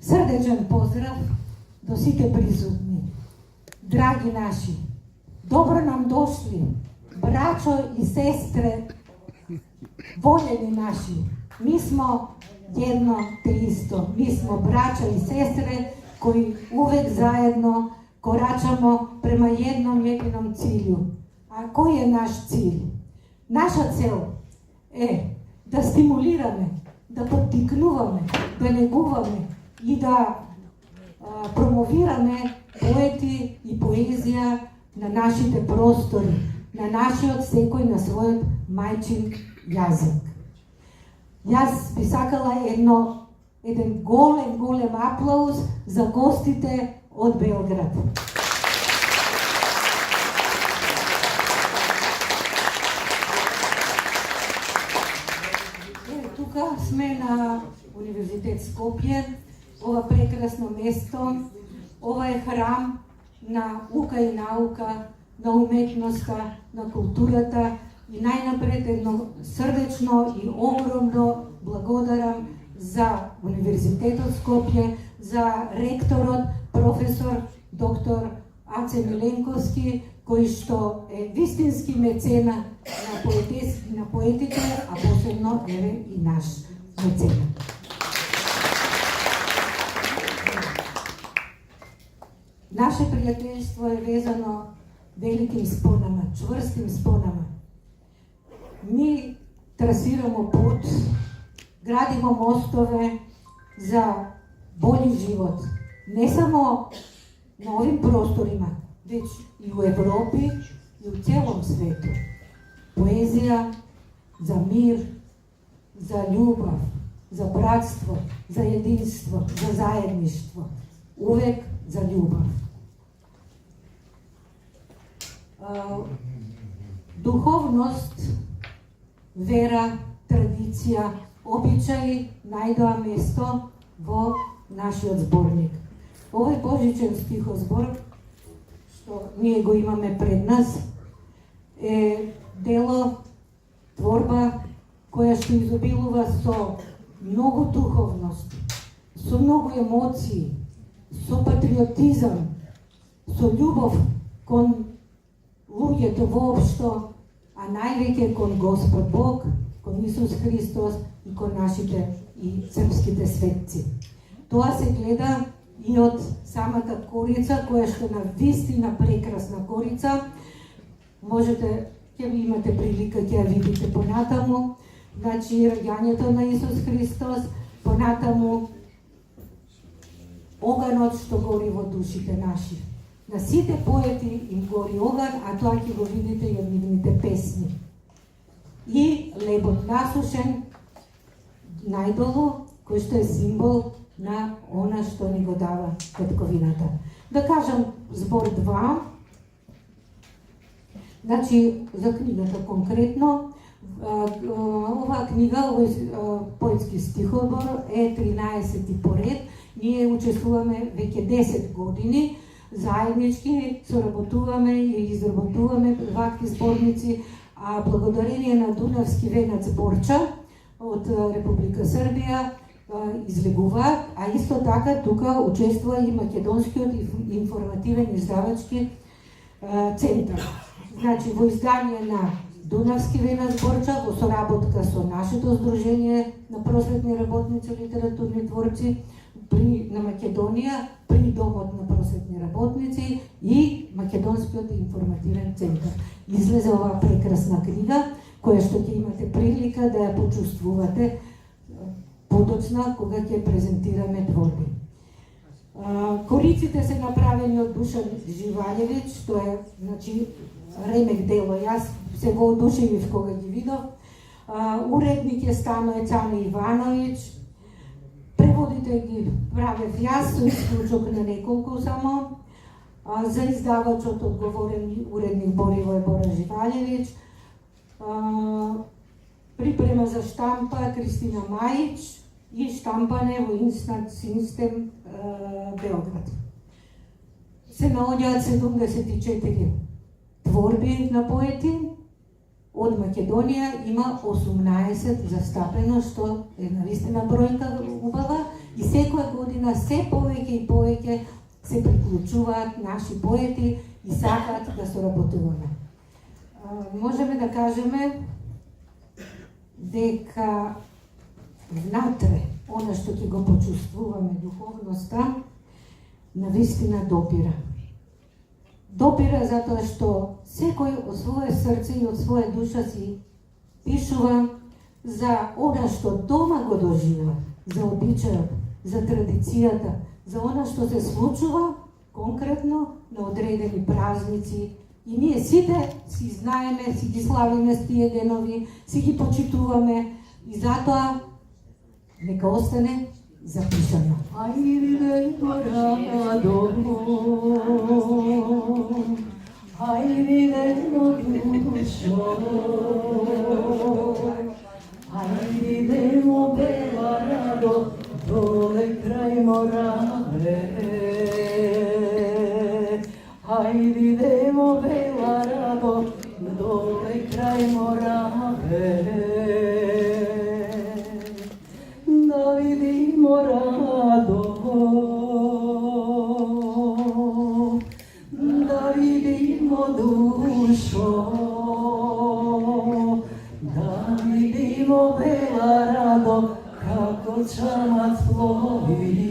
Срдечен поздрав до сите присутни. Драги наши, добро нам дошли, брачо и сестре, воljeni наши. Mi smo jedno te isto. Mi smo braća i sestre koji uvek zajedno koračamo prema jednom jedinom cilju. A koji je naš cilj? Naša cel е да стимулираме, да подтикнуваме, да негуваме и да промовираме поети и поезија на нашите простори, на нашиот секој на својот мајчин јазик. Јас би сакала еден голем аплауз за гостите од Белград. Тука сме на Универзитет Скопје, ова прекрасно место, ова е храм на ука и наука, на уметноста, на културата и најнапред едно срдечно и огромно благодарам за Универзитетот Скопје, за ректорот, професор доктор Аце Миленковски, кој што е вистински мецена на поетите, а посебно е и наш мецена. Наше пријателство е везано великим спонама, чврстим спонама. Ми трасирamo пут, градимо мостове за бољи живот. Не само на овим просторима, веќе и у Европи, и у целом свету. Поезија за мир, за љубов, за братство, за единство, за заедништво. Увек за љубов. Духовност, вера, традиција, обичаи најдоа место во нашиот зборник. Овој божичен стихозбор, што ние го имаме пред нас, е дело, творба, која што изобилува со многу духовност, со многу емоции, со патриотизам, со љубов кон луѓето воопшто, а највеќе кон Господ Бог, кон Исус Христос и кон нашите и српските светци. Тоа се гледа и од самата корица, која што на вистина прекрасна корица. Можете, ќе ви имате прилика, ќе ја видите понатаму. Значи, раѓањето на Исус Христос, понатаму оганот што гори во душите наши. На сите поети им гори оган, а тоа ќе го видите и од нивните песни. И лебот насушен најдолу, кој што е символ на она што ни го дава татковината. Да кажам збор 2. Значи, за книгата конкретно, оваа книга, овој поетски стихобор е 13 поред. Ние учествуваме веќе 10 години, заеднички соработуваме и изработуваме вакви зборници, а благодарение на Дунавски венец Борча од Република Србија излегуваат, а исто така тука учествува и Македонскиот информативен издавачки центар. Значи, во издание на Дунавски венец Борча, во соработка со нашето Сдружение на просветни работници, литературни творци на Македонија, при Домот на просветни работници и Македонскиот информативен центар. Излезе оваа прекрасна книга, која што ќе имате прилика да ја почувствувате подоцна кога ќе презентираме творби. Кориците се направени од Душан Живањевиќ, тоа е, значи, ремек дело. Јас се воодушевив кога ги видов. Уредник е Станое Цане Ивановиќ. Преводите ги правев јас со исклучок на неколку само. За издавачот одговорен уредник Боривој Бора Живањевиќ. Припрема за штампа Кристина Мајич и штампане во Инстант Систем Белград. Се наоѓаат 74 творби на поети. Од Македонија има 18 застапено, што е навистина бројка убава, и секоја година година се повеќе и повеќе се приклучуваат наши поети и сакаат да соработуваме. Можеме да кажеме дека внатре, она што ќе го почувствуваме духовноста, навистина допира. Допира затоа што секој од свое срце и од своја душа си пишува за она што дома го доживува, за обичајот, за традицијата, за она што се случува конкретно на одредени празници. И ние сите си знаеме, си ги славиме с тие денови, си ги почитуваме и затоа нека остане запишано. Ајде радо, ајде душо, ајде бела радо, доле крај Мораве. Ајде бела радо, доле крај Мораве. Да видимо радо, да видимо душо, да видимо бела радо, како чамат плови.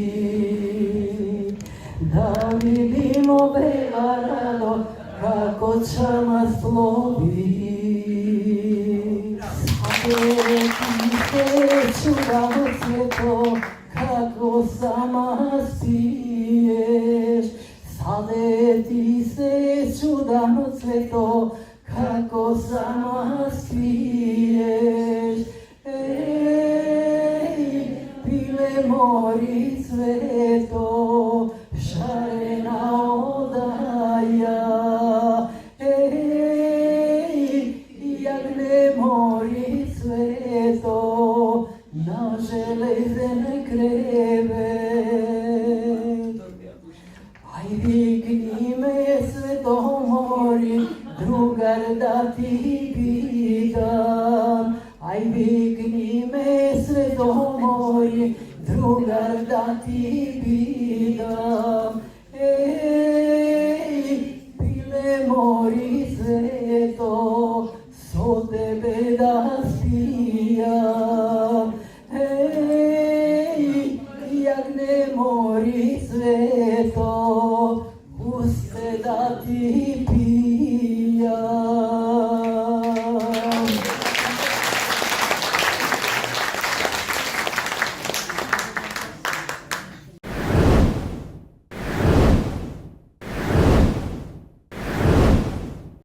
Да видимо бела радо, како чамат плови. Чудано свето, како сама спиеш. Саде ти се чудано свето, како сама спиеш. Пиле мори цвето, шарена одаја. Јагне мори цвето, на железен кревет. Ај викни ме свето мори, другар да ти питам. Ај викни ме свето мори, другар да ти питам.